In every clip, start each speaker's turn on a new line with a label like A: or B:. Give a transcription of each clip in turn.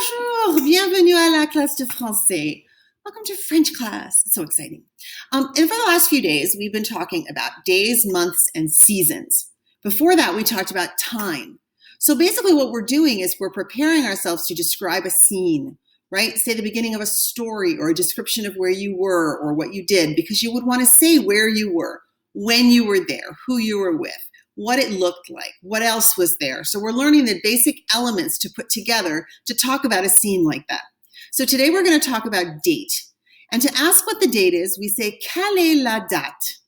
A: Bonjour, bienvenue à la classe de français. Welcome to French class. It's so exciting. And for the last few days, we've been talking about days, months, and seasons. Before that, we talked about time. So basically what we're doing is we're preparing ourselves to describe a scene, right? Say the beginning of a story or a description of where you were or what you did, because you would want to say where you were, when you were there, who you were with, what it looked like, what else was there. So we're learning the basic elements to put together to talk about a scene like that. So today we're going to talk about date. And to ask what the date is, we say, quelle est la date?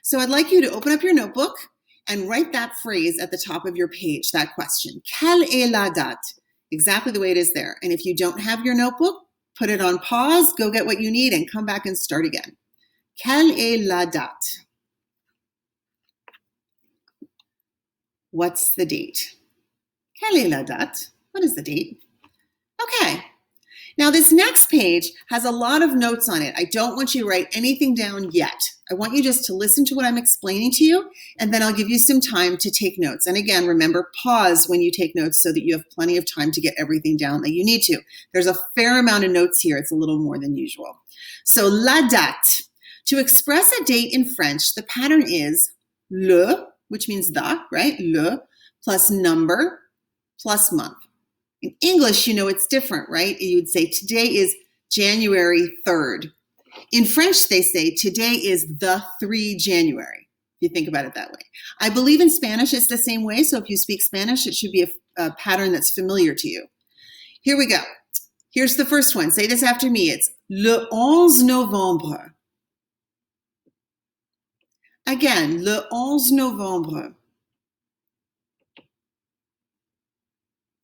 A: So I'd like you to open up your notebook and write that phrase at the top of your page, that question. Quelle est la date? Exactly the way it is there. And if you don't have your notebook, put it on pause, go get what you need, and come back and start again. Quelle est la date? What's the date? Quelle est la date? What is the date? Okay. Now this next page has a lot of notes on it. I don't want you to write anything down yet. I want you just to listen to what I'm explaining to you, and then I'll give you some time to take notes. And again, remember, pause when you take notes so that you have plenty of time to get everything down that you need to. There's a fair amount of notes here. It's a little more than usual. So, la date. To express a date in French, the pattern is le, which means the, right? Le, plus number, plus month. In English, you know it's different, right? You would say today is January 3rd. In French, they say today is the 3 January, if you think about it that way. I believe in Spanish it's the same way, so if you speak Spanish, it should be a pattern that's familiar to you. Here we go. Here's the first one. Say this after me. It's le 11 novembre. Again, le 11 novembre.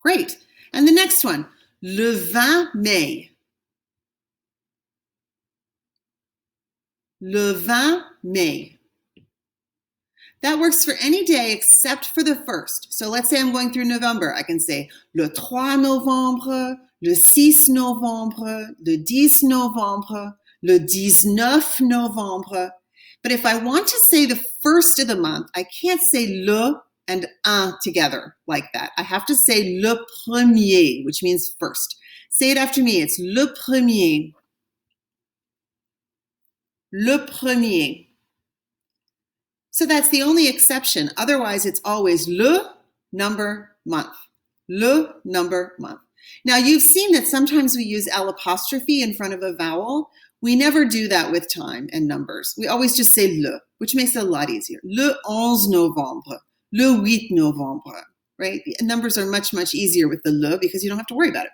A: Great. And the next one, le 20 mai. Le 20 mai. That works for any day except for the first. So let's say I'm going through November. I can say le 3 novembre, le 6 novembre, le 10 novembre, le 19 novembre. But if I want to say the first of the month, I can't say le and un together like that. I have to say le premier, which means first. Say it after me. It's le premier. Le premier. So that's the only exception. Otherwise, it's always le number month. Le number month. Now, you've seen that sometimes we use l'apostrophe in front of a vowel. We never do that with time and numbers. We always just say le, which makes it a lot easier. Le 11 novembre. Le 8 novembre, right? The numbers are much, much easier with the le because you don't have to worry about it.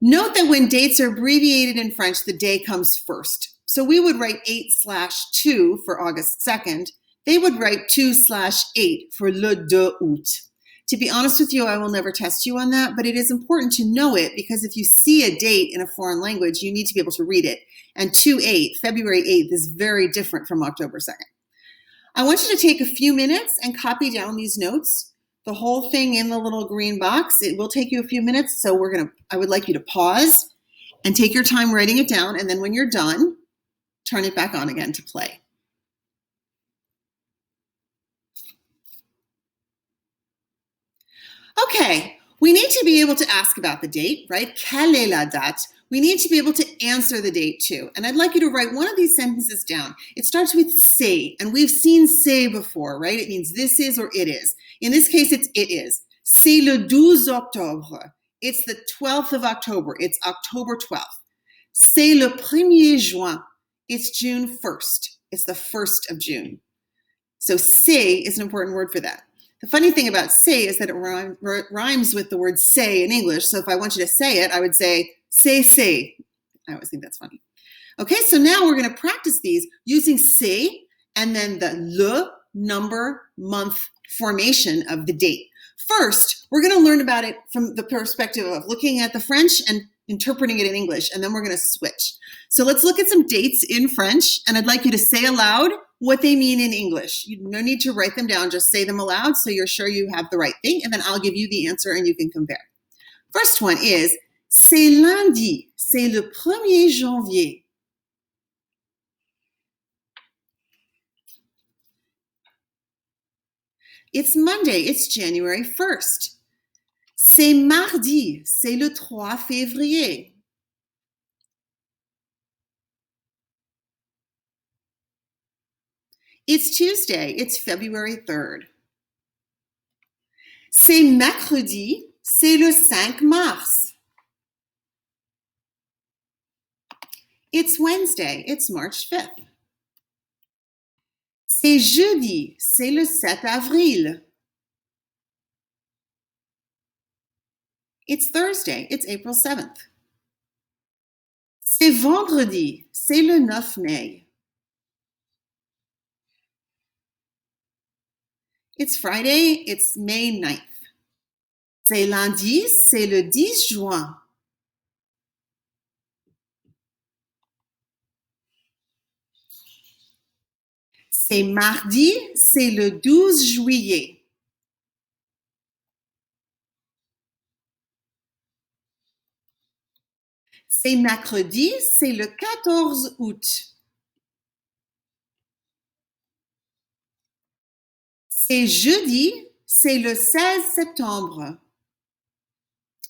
A: Note that when dates are abbreviated in French, the day comes first. So we would write 8/2 for August 2nd. They would write 2/8 for le 2 août. To be honest with you, I will never test you on that, but it is important to know it because if you see a date in a foreign language, you need to be able to read it. And 2/8, February 8th, is very different from October 2nd. I want you to take a few minutes and copy down these notes, the whole thing in the little green box. It will take you a few minutes, so I would like you to pause and take your time writing it down, and then when you're done, turn it back on again to play. Okay, we need to be able to ask about the date, right? Quelle est la date? We need to be able to answer the date too. And I'd like you to write one of these sentences down. It starts with c'est, and we've seen c'est before, right? It means this is or it is. In this case, it's it is. C'est le 12 octobre. It's the 12th of October. It's October 12th. C'est le 1er juin. It's June 1st. It's the 1st of June. So c'est is an important word for that. The funny thing about say is that it rhymes with the word say in English. So if I want you to say it, I would say say. I always think that's funny. Okay, so now we're going to practice these using say and then the le number month formation of the date. First, we're going to learn about it from the perspective of looking at the French and interpreting it in English, and then we're going to switch. So let's look at some dates in French, and I'd like you to say aloud what they mean in English. You no need to write them down, just say them aloud so you're sure you have the right thing, and then I'll give you the answer and you can compare. First one is, c'est lundi, c'est le 1er janvier. It's Monday, it's January 1st. C'est mardi, c'est le 3 février. It's Tuesday, it's February 3rd. C'est mercredi, c'est le 5 mars. It's Wednesday, it's March 5th. C'est jeudi, c'est le 7 avril. It's Thursday, it's April 7th. C'est vendredi, c'est le 9 mai. It's Friday, it's May 9th. C'est lundi, c'est le 10 juin. C'est mardi, c'est le 12 juillet. C'est mercredi, c'est le 14 août. C'est jeudi, c'est le 16 septembre.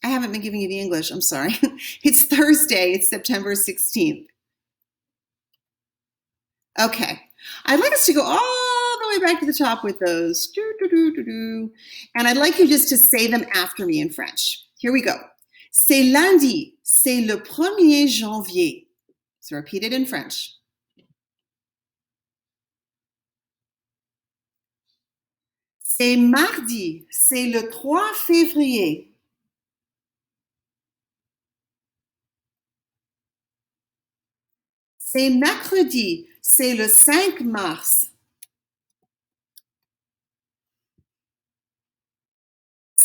A: I haven't been giving you the English, I'm sorry. It's Thursday, it's September 16th. Okay, I'd like us to go all the way back to the top with those. And I'd like you just to say them after me in French. Here we go. C'est lundi, c'est le 1er janvier. So repeat it in French. C'est mardi, c'est le 3 février. C'est mercredi, c'est le 5 mars.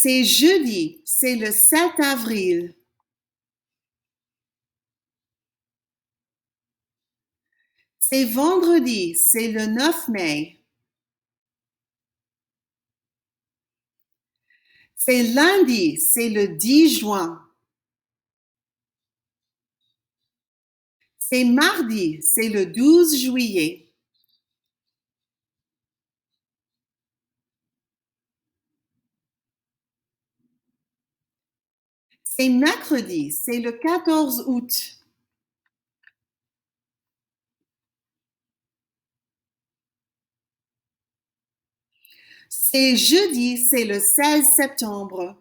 A: C'est jeudi, c'est le 7 avril. C'est vendredi, c'est le 9 mai. C'est lundi, c'est le 10 juin. C'est mardi, c'est le 12 juillet. C'est mercredi, c'est le 14 août. C'est jeudi, c'est le 16 septembre.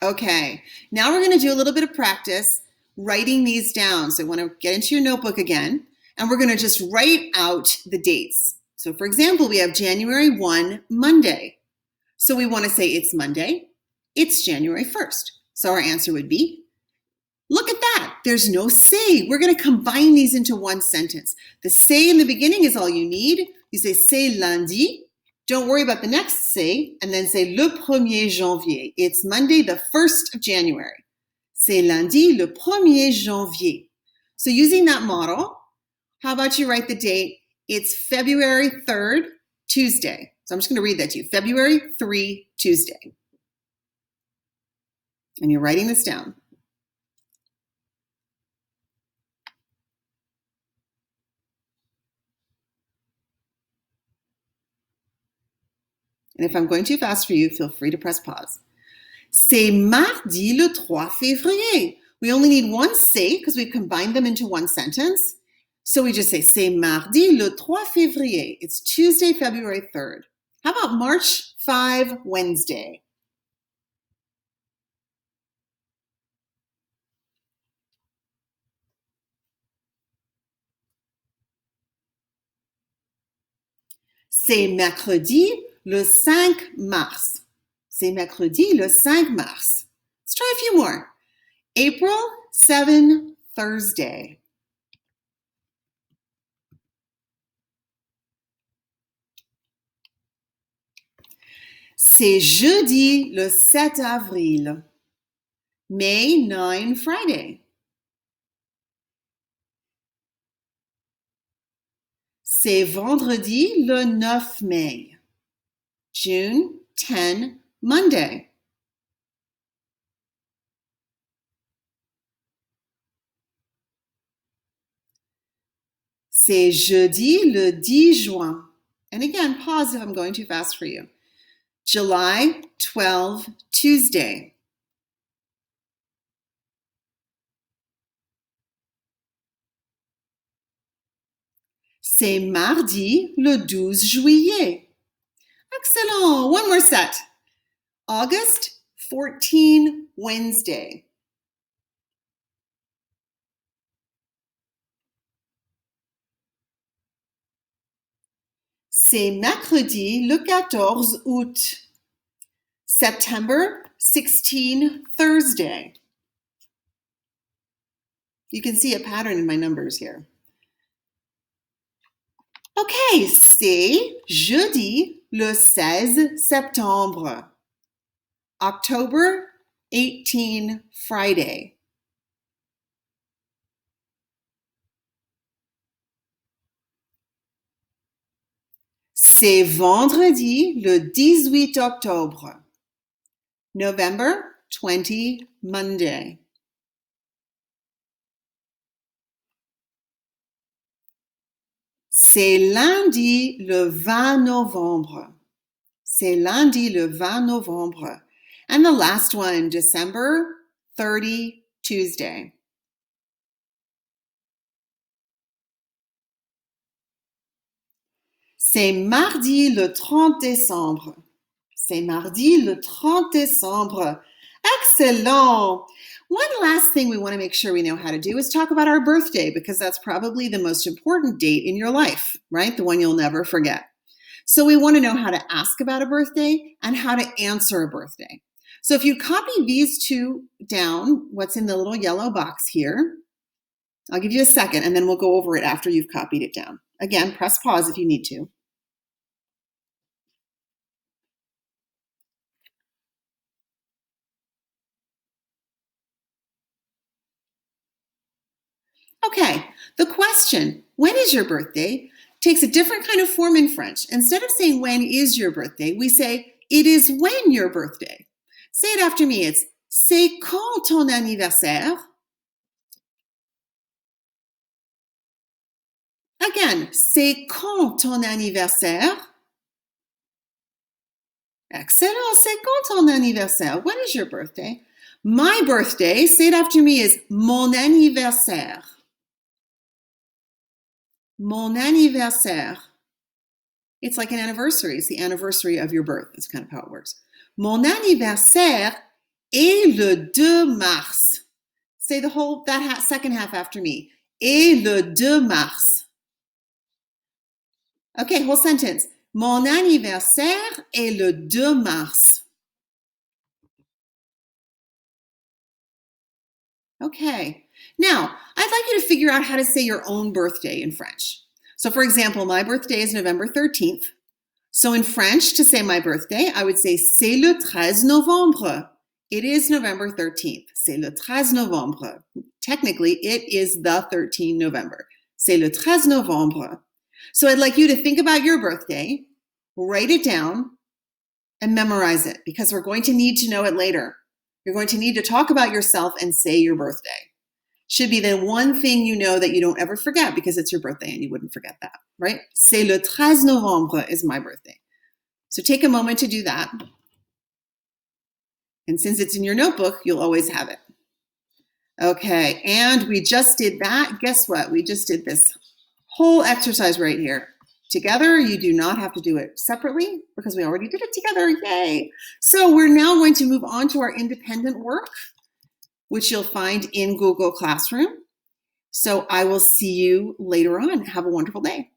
A: Okay, now we're going to do a little bit of practice writing these down. So I want to get into your notebook again, and we're going to just write out the dates. So for example, we have January 1, Monday. So we want to say it's Monday, it's January 1st. So our answer would be, look at that, there's no say. We're going to combine these into one sentence. The say in the beginning is all you need. You say c'est lundi. Don't worry about the next say, and then say le 1er janvier. It's Monday, the 1st of January. C'est lundi, le 1er janvier. So using that model, how about you write the date? It's February 3rd, Tuesday. So I'm just going to read that to you. February 3, Tuesday. And you're writing this down. And if I'm going too fast for you, feel free to press pause. C'est mardi le 3 février. We only need one c'est because we've combined them into one sentence. So we just say c'est mardi le 3 février. It's Tuesday, February 3rd. How about March 5, Wednesday? C'est mercredi le 5 mars. C'est mercredi le 5 mars. Let's try a few more. April 7, Thursday. C'est jeudi le 7 avril. May 9, Friday. C'est vendredi le 9 mai. June 10, Monday. C'est jeudi le 10 juin. And again, pause if I'm going too fast for you. July 12, Tuesday. C'est mardi le 12 juillet. Excellent. One more set. August 14, Wednesday. C'est mercredi le 14 août. September 16, Thursday. You can see a pattern in my numbers here. Okay, c'est jeudi le 16 septembre. October 18, Friday. C'est vendredi le 18 octobre. November 20, Monday. C'est lundi le 20 novembre. C'est lundi le 20 novembre. And the last one, December 30, Tuesday. C'est mardi le 30 décembre. C'est mardi le 30 décembre. Excellent. One last thing we want to make sure we know how to do is talk about our birthday, because that's probably the most important date in your life, right? The one you'll never forget. So we want to know how to ask about a birthday and how to answer a birthday. So if you copy these two down, what's in the little yellow box here, I'll give you a second and then we'll go over it after you've copied it down. Again, press pause if you need to. Okay, the question, when is your birthday, takes a different kind of form in French. Instead of saying when is your birthday, we say it is when your birthday. Say it after me. It's c'est quand ton anniversaire? Again, c'est quand ton anniversaire? Excellent, c'est quand ton anniversaire? When is your birthday? My birthday, say it after me, is mon anniversaire. Mon anniversaire. It's like an anniversary. It's the anniversary of your birth. That's kind of how it works. Mon anniversaire est le 2 mars. Say that second half after me. Et le 2 mars. Okay, whole sentence. Mon anniversaire est le 2 mars. Okay. Now, I'd like you to figure out how to say your own birthday in French. So for example, my birthday is November 13th. So in French, to say my birthday, I would say c'est le 13 novembre. It is November 13th. C'est le 13 novembre. Technically, it is the 13th November. C'est le 13 novembre. So I'd like you to think about your birthday, write it down, and memorize it, because we're going to need to know it later. You're going to need to talk about yourself and say your birthday. Should be the one thing you know that you don't ever forget, because it's your birthday and you wouldn't forget that, right? C'est le 13 novembre is my birthday. So take a moment to do that. And since it's in your notebook, you'll always have it. Okay, and we just did that. Guess what? We just did this whole exercise right here together. You do not have to do it separately because we already did it together. Yay! So we're now going to move on to our independent work, which you'll find in Google Classroom. So I will see you later on. Have a wonderful day.